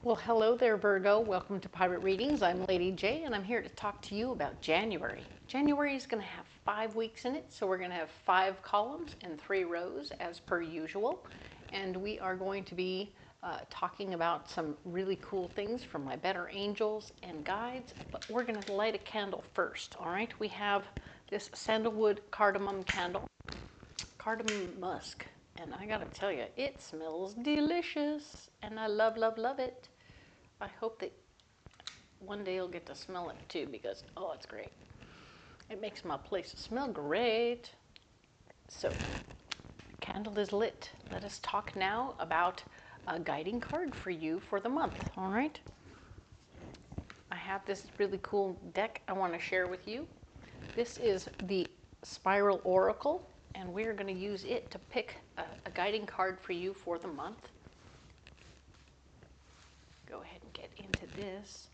Well, hello there, Virgo. Welcome to Pirate Readings. I'm Lady J, and I'm here to talk to you about January. January is going to have 5 weeks in it, so we're going to have 5 columns and 3 rows as per usual. And we are going to be talking about some really cool things from my better angels and guides, but we're going to light a candle first, all right? We have this sandalwood cardamom candle, cardamom musk, and I gotta tell you, it smells delicious, and I love, love, love it. I hope that one day you'll get to smell it too, because, oh, it's great. It makes my place smell great. So, the candle is lit. Let us talk now about a guiding card for you for the month, all right? I have this really cool deck I want to share with you. This is the Spiral Oracle, and we're going to use it to pick a guiding card for you for the month. Go ahead and get into this.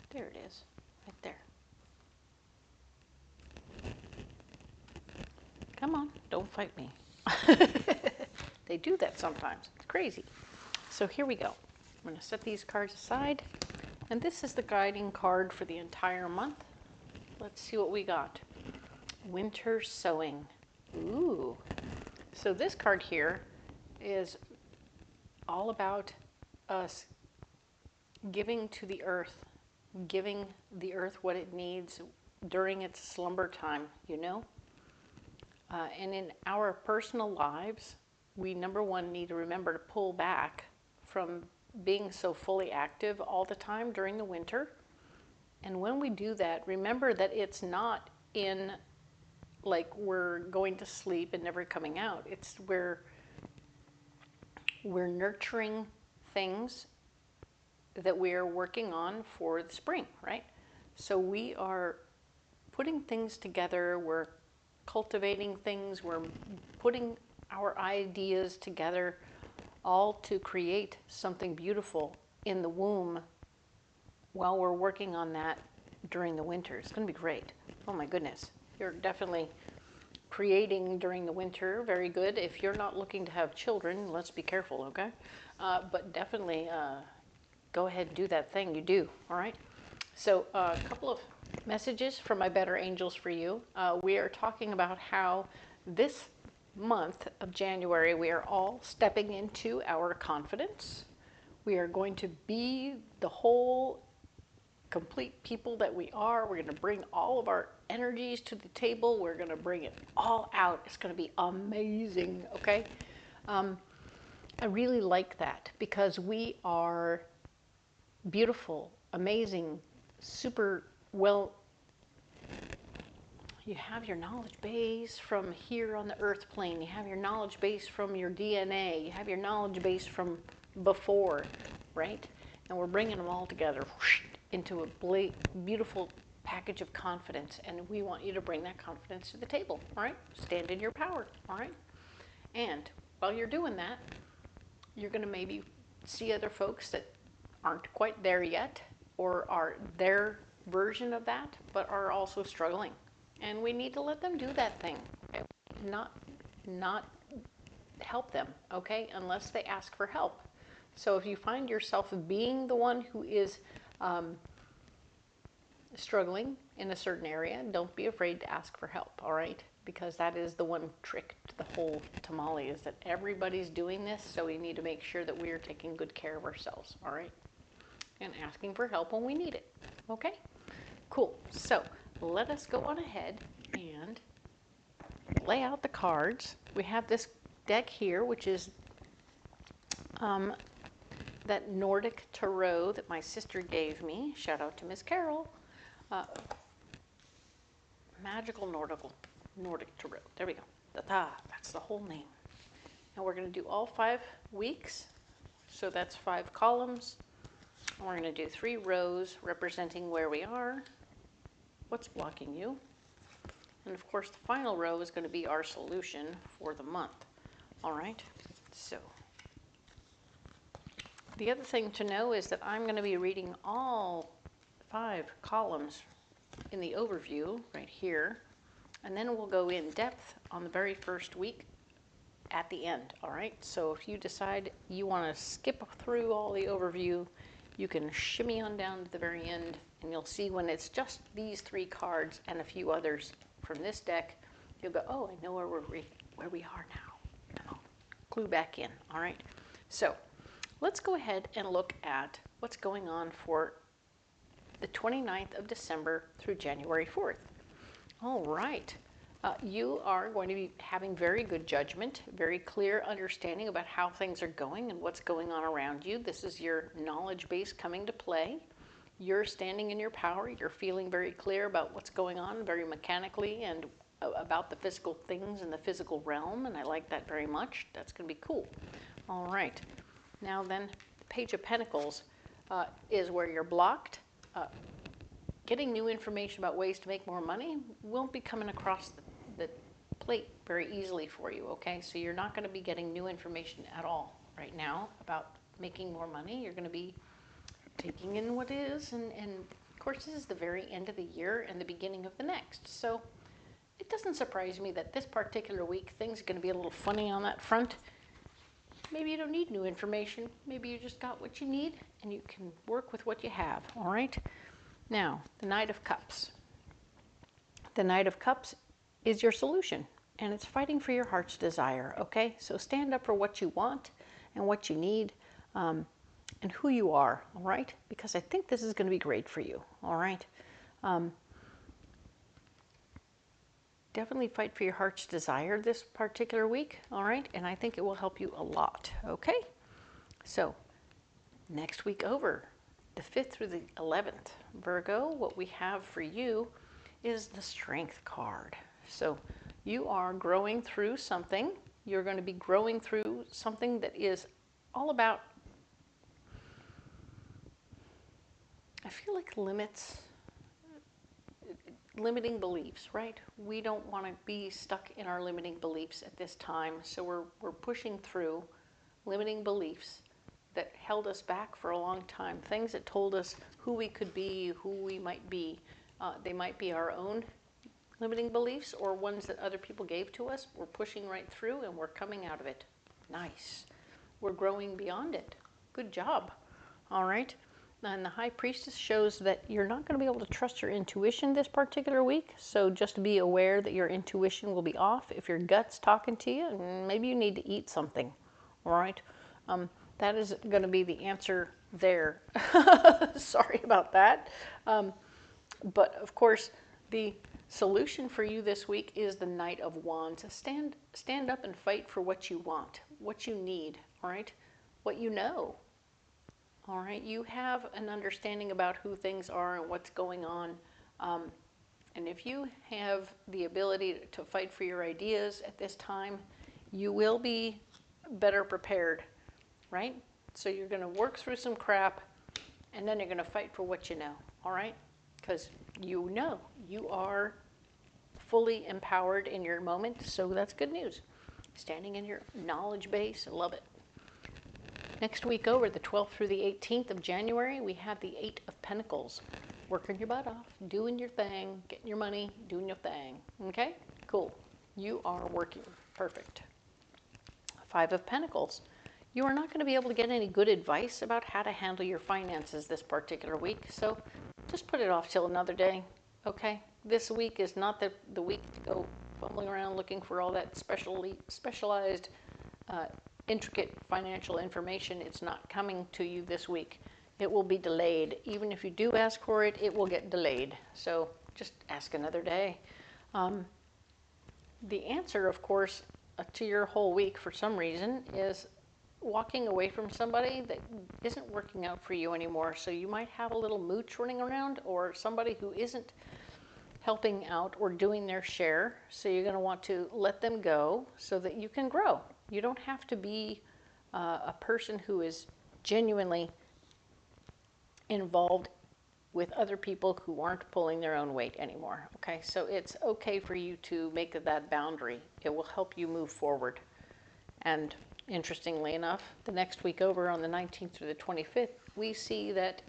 There it is, right there. Come on, don't fight me. They do that sometimes. It's crazy. So here we go. I'm going to set these cards aside. And this is the guiding card for the entire month. Let's see what we got. Winter Sowing. Ooh. So this card here is all about us giving to the earth, giving the earth what it needs during its slumber time, you know? And in our personal lives, we, number one, need to remember to pull back from being so fully active all the time during the winter. And when we do that, remember that it's not in like we're going to sleep and never coming out. It's where we're nurturing things that we are working on for the spring, right? So we are putting things together, we're cultivating things, we're putting our ideas together, all to create something beautiful in the womb while we're working on that during the winter. It's going to be great. Oh my goodness. You're definitely creating during the winter. Very good. If you're not looking to have children, let's be careful, okay? But definitely go ahead and do that thing you do, all right? So a couple of messages from my better angels for you. We are talking about how this month of January, we are all stepping into our confidence. We are going to be the whole complete people that we are. We're going to bring all of our energies to the table. We're going to bring it all out. It's going to be amazing, okay? I really like that because we are beautiful, amazing, super well. You have your knowledge base from here on the earth plane. You have your knowledge base from your DNA. You have your knowledge base from before, right? And we're bringing them all together into a beautiful package of confidence. And we want you to bring that confidence to the table, all right? Stand in your power, all right? And while you're doing that, you're going to maybe see other folks that aren't quite there yet or are their version of that, but are also struggling. And we need to let them do that thing. Okay? Not help them, okay, unless they ask for help. So if you find yourself being the one who is struggling in a certain area, don't be afraid to ask for help, all right? Because that is the one trick to the whole tamale, is that everybody's doing this, so we need to make sure that we are taking good care of ourselves, all right? And asking for help when we need it, okay? Cool. So let us go on ahead and lay out the cards. We have this deck here, which is that Nordic Tarot that my sister gave me. Shout out to Miss Carol. Magical Nordic Tarot. There we go. That's the whole name. And we're going to do all 5 weeks. So that's 5 columns. And we're going to do 3 rows representing where we are, what's blocking you. And of course, the final row is going to be our solution for the month. All right. So the other thing to know is that I'm going to be reading all 5 columns in the overview right here. And then we'll go in depth on the very first week at the end, all right? So if you decide you want to skip through all the overview, you can shimmy on down to the very end, and you'll see when it's just these 3 cards and a few others from this deck, you'll go, oh, I know where we are now. And I'll clue back in, all right? So let's go ahead and look at what's going on for the 29th of December through January 4th. All right. You are going to be having very good judgment, very clear understanding about how things are going and what's going on around you. This is your knowledge base coming to play. You're standing in your power. You're feeling very clear about what's going on, very mechanically, and about the physical things in the physical realm, and I like that very much. That's going to be cool. All right. Now then, the Page of Pentacles is where you're blocked. Getting new information about ways to make more money won't be coming across the plate very easily for you, okay? So you're not going to be getting new information at all right now about making more money. You're going to be taking in what is, and of course this is the very end of the year and the beginning of the next. So it doesn't surprise me that this particular week things are going to be a little funny on that front. Maybe you don't need new information. Maybe you just got what you need and you can work with what you have, all right? Now, the Knight of Cups. The Knight of Cups is your solution, and it's fighting for your heart's desire, okay? So stand up for what you want and what you need and who you are, all right? Because I think this is going to be great for you, all right? Definitely fight for your heart's desire this particular week, all right? And I think it will help you a lot, okay? So, next week over, the 5th through the 11th, Virgo, what we have for you is the Strength card. So you are growing through something. You're going to be growing through something that is all about, I feel like limiting beliefs, right? We don't want to be stuck in our limiting beliefs at this time. So we're pushing through limiting beliefs that held us back for a long time, things that told us who we could be, who we might be. They might be our own limiting beliefs or ones that other people gave to us. We're pushing right through and we're coming out of it. Nice. We're growing beyond it. Good job. All right. And the High Priestess shows that you're not going to be able to trust your intuition this particular week. So just be aware that your intuition will be off. If your gut's talking to you, maybe you need to eat something. All right. That is going to be the answer there. Sorry about that. But of course, the solution for you this week is the Knight of Wands. Stand up and fight for what you want, what you need, all right? What you know, all right? You have an understanding about who things are and what's going on. And if you have the ability to fight for your ideas at this time, you will be better prepared, right? So you're going to work through some crap, and then you're going to fight for what you know, all right? Because you know you are fully empowered in your moment, so that's good news. Standing in your knowledge base, I love it. Next week over, the 12th through the 18th of January, we have the 8 of Pentacles. Working your butt off, doing your thing, getting your money, doing your thing, okay? Cool. You are working. Perfect. 5 of Pentacles. You are not going to be able to get any good advice about how to handle your finances this particular week, so just put it off till another day, okay? This week is not the week to go fumbling around looking for all that specialized, intricate financial information. It's not coming to you this week. It will be delayed. Even if you do ask for it, it will get delayed. So just ask another day. The answer, of course, to your whole week for some reason is walking away from somebody that isn't working out for you anymore. So you might have a little mooch running around or somebody who isn't helping out or doing their share. So you're going to want to let them go so that you can grow. You don't have to be a person who is genuinely involved with other people who aren't pulling their own weight anymore. Okay, so it's okay for you to make that boundary. It will help you move forward. And interestingly enough, the next week over on the 19th through the 25th, we see that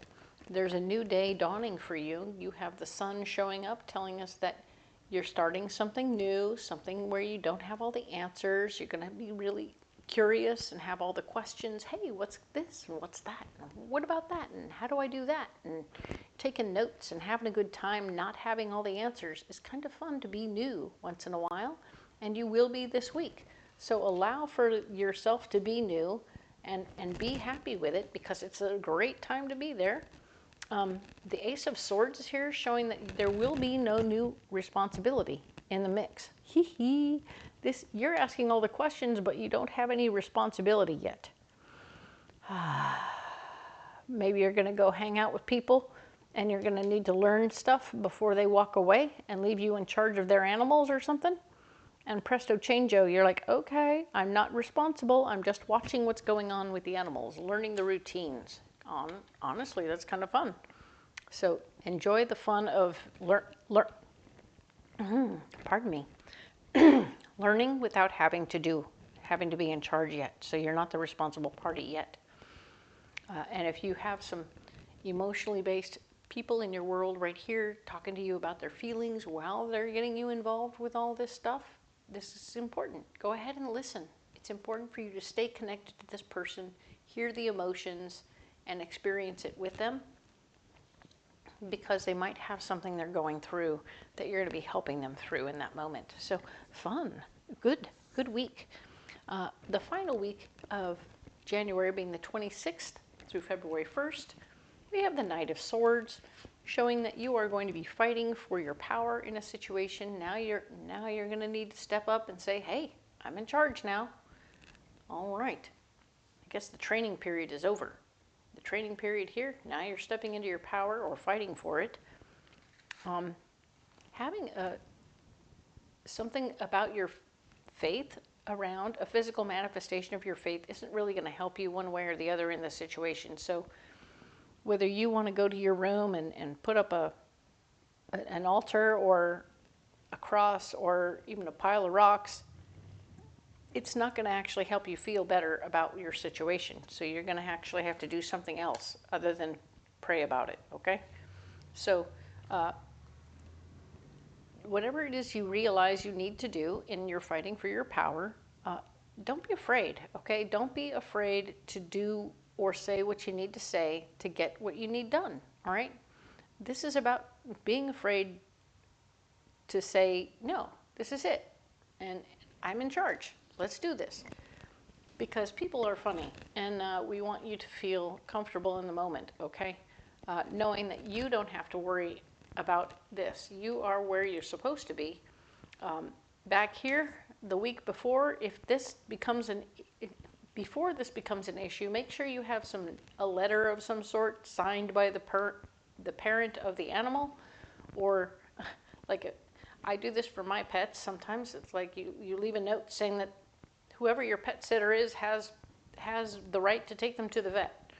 there's a new day dawning for you. You have the sun showing up telling us that You're starting something new, something where you don't have all the answers. You're going to be really curious and have all the questions. Hey, what's this and what's that? And what about that? And how do I do that? And taking notes and having a good time, not having all the answers is kind of fun to be new once in a while. And you will be this week. So allow for yourself to be new and be happy with it, because it's a great time to be there. The Ace of Swords is here, showing that there will be no new responsibility in the mix. Hee hee. You're asking all the questions, but you don't have any responsibility yet. Maybe you're going to go hang out with people, and you're going to need to learn stuff before they walk away and leave you in charge of their animals or something. And presto changeo, you're like, okay, I'm not responsible. I'm just watching what's going on with the animals, learning the routines. Honestly, that's kind of fun. So enjoy the fun of learning without having to be in charge yet. So you're not the responsible party yet. And if you have some emotionally based people in your world right here talking to you about their feelings while they're getting you involved with all this stuff, this is important. Go ahead and listen. It's important for you to stay connected to this person, hear the emotions, and experience it with them, because they might have something they're going through that you're going to be helping them through in that moment. So fun, good week. The final week of January being the 26th through February 1st, we have the Knight of Swords, showing that you are going to be fighting for your power in a situation. Now you're going to need to step up and say, hey, I'm in charge now. All right. I guess the training period is over. The training period here, now you're stepping into your power or fighting for it. Having something about your faith around a physical manifestation of your faith isn't really going to help you one way or the other in this situation. So whether you want to go to your room and put up an altar or a cross or even a pile of rocks, it's not going to actually help you feel better about your situation. So you're going to actually have to do something else other than pray about it, okay? So whatever it is you realize you need to do in your fighting for your power, don't be afraid, okay? Don't be afraid to do or say what you need to say to get what you need done, all right? This is about being afraid to say, no, this is it, and I'm in charge. Let's do this. Because people are funny, and we want you to feel comfortable in the moment, okay? Knowing that you don't have to worry about this. You are where you're supposed to be. Back here, the week before, before this becomes an issue, make sure you have a letter of some sort signed by the parent of the animal, or like I do this for my pets. Sometimes it's like you leave a note saying that whoever your pet sitter is has the right to take them to the vet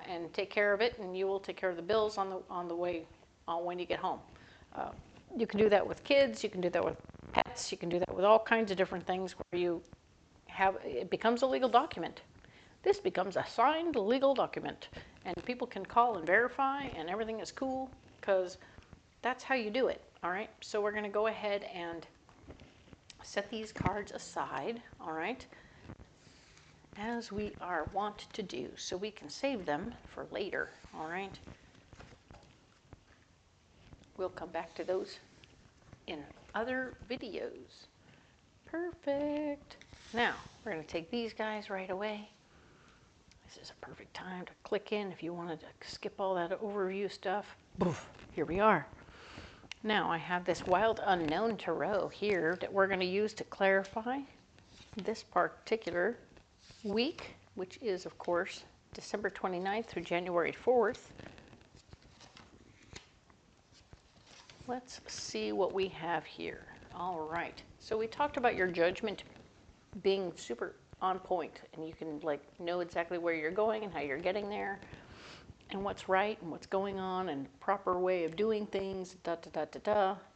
and take care of it, and you will take care of the bills on the way when you get home. You can do that with kids. You can do that with pets. You can do that with all kinds of different things where it becomes a legal document. This becomes a signed legal document, and people can call and verify, and everything is cool, because that's how you do it, all right? So we're going to go ahead and set these cards aside, all right, as we are wont to do, so we can save them for later, all right? We'll come back to those in other videos. Perfect. Now, we're going to take these guys right away. This is a perfect time to click in if you wanted to skip all that overview stuff. Boof, here we are. Now I have this Wild Unknown Tarot here that we're going to use to clarify this particular week, which is, of course, December 29th through January 4th. Let's see what we have here. All right. So we talked about your judgment being super on point, and you can know exactly where you're going and how you're getting there, and what's right and what's going on, and proper way of doing things,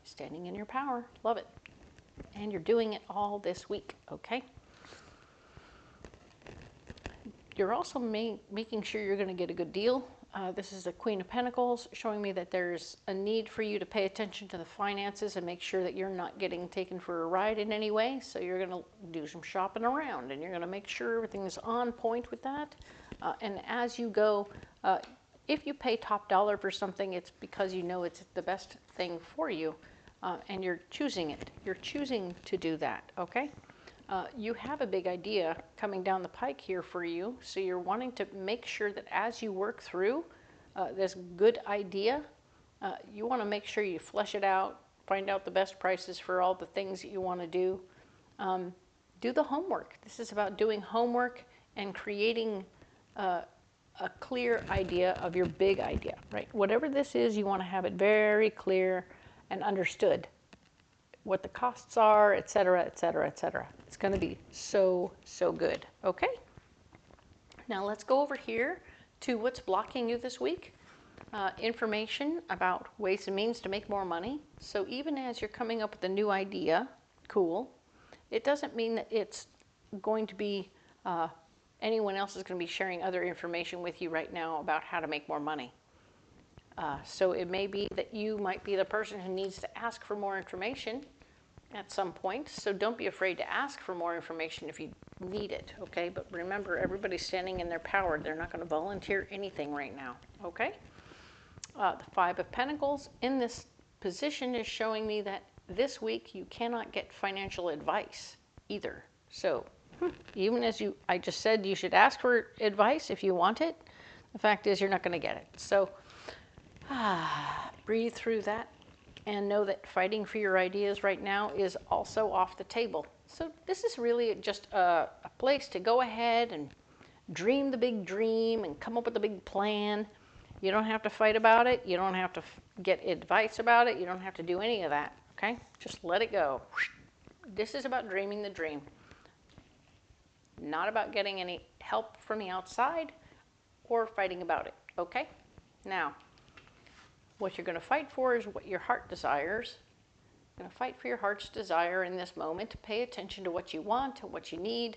standing in your power. Love it. And you're doing it all this week, okay? You're also making sure you're going to get a good deal. This is the Queen of Pentacles, showing me that there's a need for you to pay attention to the finances and make sure that you're not getting taken for a ride in any way. So you're going to do some shopping around, and you're going to make sure everything is on point with that. And as you go, if you pay top dollar for something, it's because you know it's the best thing for you, and you're choosing it. You're choosing to do that, okay? You have a big idea coming down the pike here for you, so you're wanting to make sure that as you work through this good idea, you want to make sure you flesh it out, find out the best prices for all the things that you want to do. Do the homework. This is about doing homework and creating a clear idea of your big idea, right? Whatever this is, you want to have it very clear and understood. What the costs are, etc., etc., etc. It's going to be so, so good. Okay? Now let's go over here to what's blocking you this week. Information about ways and means to make more money. So even as you're coming up with a new idea, cool, it doesn't mean that it's going to be, anyone else is going to be sharing other information with you right now about how to make more money. So it may be that you might be the person who needs to ask for more information at some point. So don't be afraid to ask for more information if you need it, okay? But remember, everybody's standing in their power. They're not going to volunteer anything right now, okay? The Five of Pentacles in this position is showing me that this week you cannot get financial advice either. So even as I just said you should ask for advice if you want it, the fact is you're not going to get it. So breathe through that and know that fighting for your ideas right now is also off the table. So this is really just a place to go ahead and dream the big dream and come up with a big plan. You don't have to fight about it. You don't have to get advice about it. You don't have to do any of that, okay? Just let it go. This is about dreaming the dream. Not about getting any help from the outside or fighting about it, okay? Now, what you're going to fight for is what your heart desires. You're going to fight for your heart's desire in this moment to pay attention to what you want and what you need,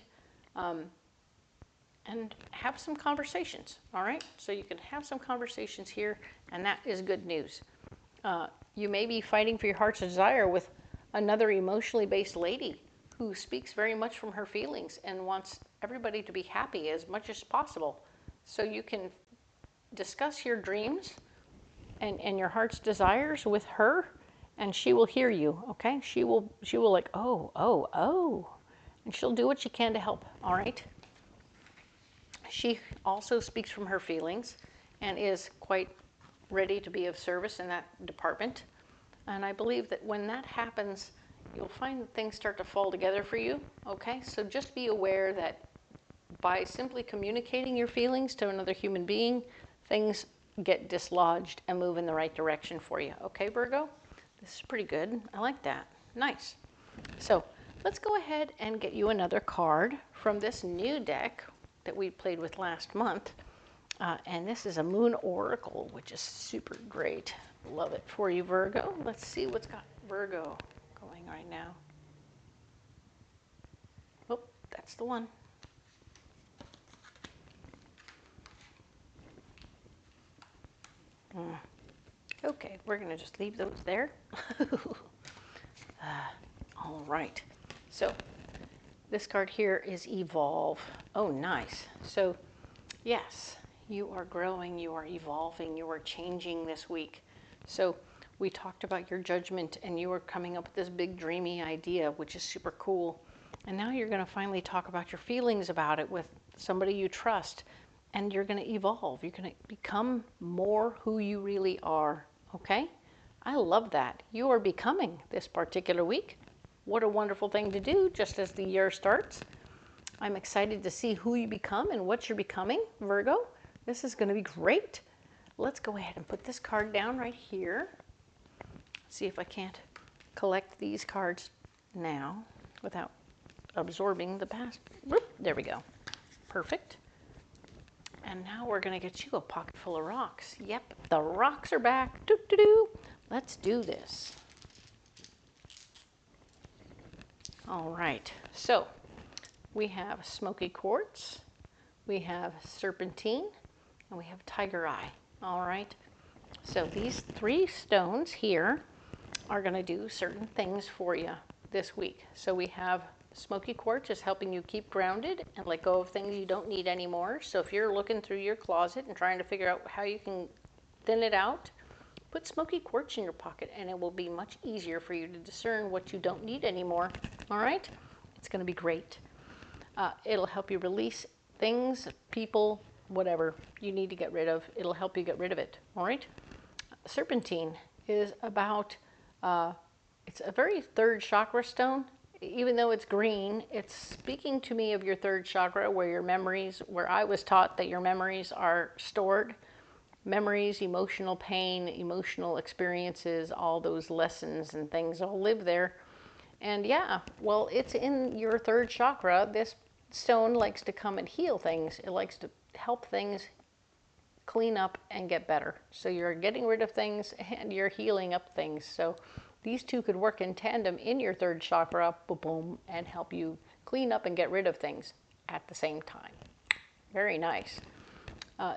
and have some conversations, all right? So you can have some conversations here, and that is good news. You may be fighting for your heart's desire with another emotionally based lady who speaks very much from her feelings and wants everybody to be happy as much as possible. So you can discuss your dreams and your heart's desires with her, and she will hear you, okay? She will like, oh, and she'll do what she can to help, all right? She also speaks from her feelings and is quite ready to be of service in that department. And I believe that when that happens, you'll find that things start to fall together for you, okay? So just be aware that by simply communicating your feelings to another human being, things get dislodged and move in the right direction for you. Okay, Virgo? This is pretty good. I like that. Nice. So let's go ahead and get you another card from this new deck that we played with last month. And this is a Moon Oracle, which is super great. Love it for you, Virgo. Let's see what's got Virgo going right now. Oh, that's the one. Okay, we're going to just leave those there. All right. So this card here is Evolve. Oh, nice. So yes, you are growing, you are evolving, you are changing this week. So we talked about your judgment, and you are coming up with this big dreamy idea, which is super cool. And now you're going to finally talk about your feelings about it with somebody you trust. And you're going to evolve. You're going to become more who you really are, okay? I love that. You are becoming this particular week. What a wonderful thing to do just as the year starts. I'm excited to see who you become and what you're becoming, Virgo. This is going to be great. Let's go ahead and put this card down right here. See if I can't collect these cards now without absorbing the past. Whoop, there we go. Perfect. And now we're going to get you a pocket full of rocks. Yep, the rocks are back. Doo-doo-doo. Let's do this. All right, so we have smoky quartz, we have serpentine, and we have tiger eye. All right. So these 3 stones here are going to do certain things for you this week. So we have smoky quartz is helping you keep grounded and let go of things you don't need anymore. So if you're looking through your closet and trying to figure out how you can thin it out, put smoky quartz in your pocket and it will be much easier for you to discern what you don't need anymore. All right? It's going to be great. It'll help you release things, people, whatever you need to get rid of. It'll help you get rid of it. All right? Serpentine is about, it's a very 3rd chakra stone. Even though it's green, it's speaking to me of your 3rd chakra, where your memories, where I was taught that your memories are stored. Memories, emotional pain, emotional experiences, all those lessons and things all live there. And yeah, well, it's in your 3rd chakra. This stone likes to come and heal things. It likes to help things clean up and get better. So you're getting rid of things and you're healing up things. So these 2 could work in tandem in your 3rd chakra, boom, boom, and help you clean up and get rid of things at the same time. Very nice.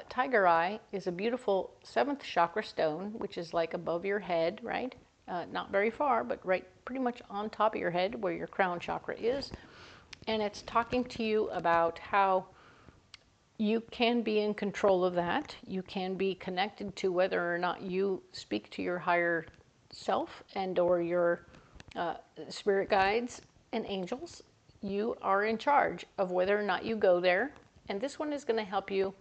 Tiger Eye is a beautiful 7th chakra stone, which is like above your head, right? Not very far, but right pretty much on top of your head where your crown chakra is. And it's talking to you about how you can be in control of that. You can be connected to whether or not you speak to your higher self and or your spirit guides and angels. You are in charge of whether or not you go there. And this one is going to help you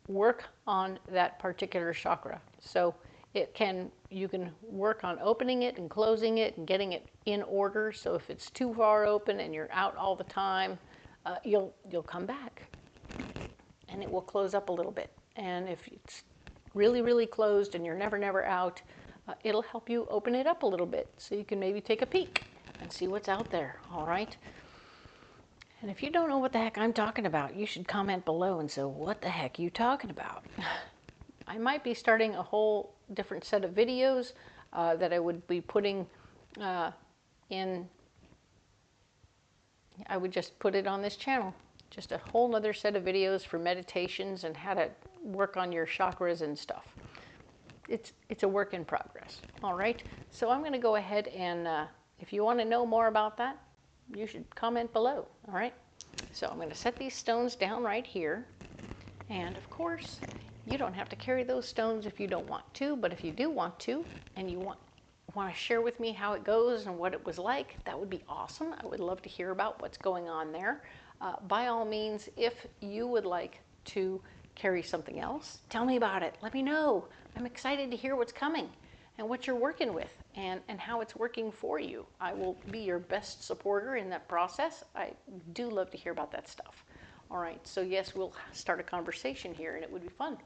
work on that particular chakra. So you can work on opening it and closing it and getting it in order. So if it's too far open and you're out all the time, you'll come back and it will close up a little bit. And if it's really, really closed and you're never out, it'll help you open it up a little bit so you can maybe take a peek and see what's out there. All right. And if you don't know what the heck I'm talking about, you should comment below and say, what the heck are you talking about? I might be starting a whole different set of videos that I would be putting in. I would just put it on this channel. Just a whole other set of videos for meditations and how to work on your chakras and stuff. It's a work in progress. All right. So I'm going to go ahead and if you want to know more about that, you should comment below. All right. So I'm going to set these stones down right here. And of course, you don't have to carry those stones if you don't want to, but if you do want to, and you want to share with me how it goes and what it was like, that would be awesome. I would love to hear about what's going on there. By all means, if you would like to carry something else, tell me about it. Let me know. I'm excited to hear what's coming and what you're working with and how it's working for you. I will be your best supporter in that process. I do love to hear about that stuff. All right, so yes, we'll start a conversation here and it would be fun.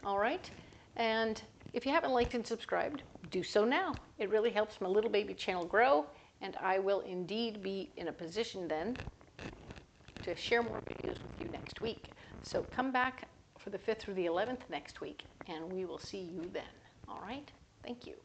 All right, and if you haven't liked and subscribed, do so now. It really helps my little baby channel grow, and I will indeed be in a position then to share more videos with you next week. So come back for the 5th through the 11th next week, and we will see you then. All right, thank you.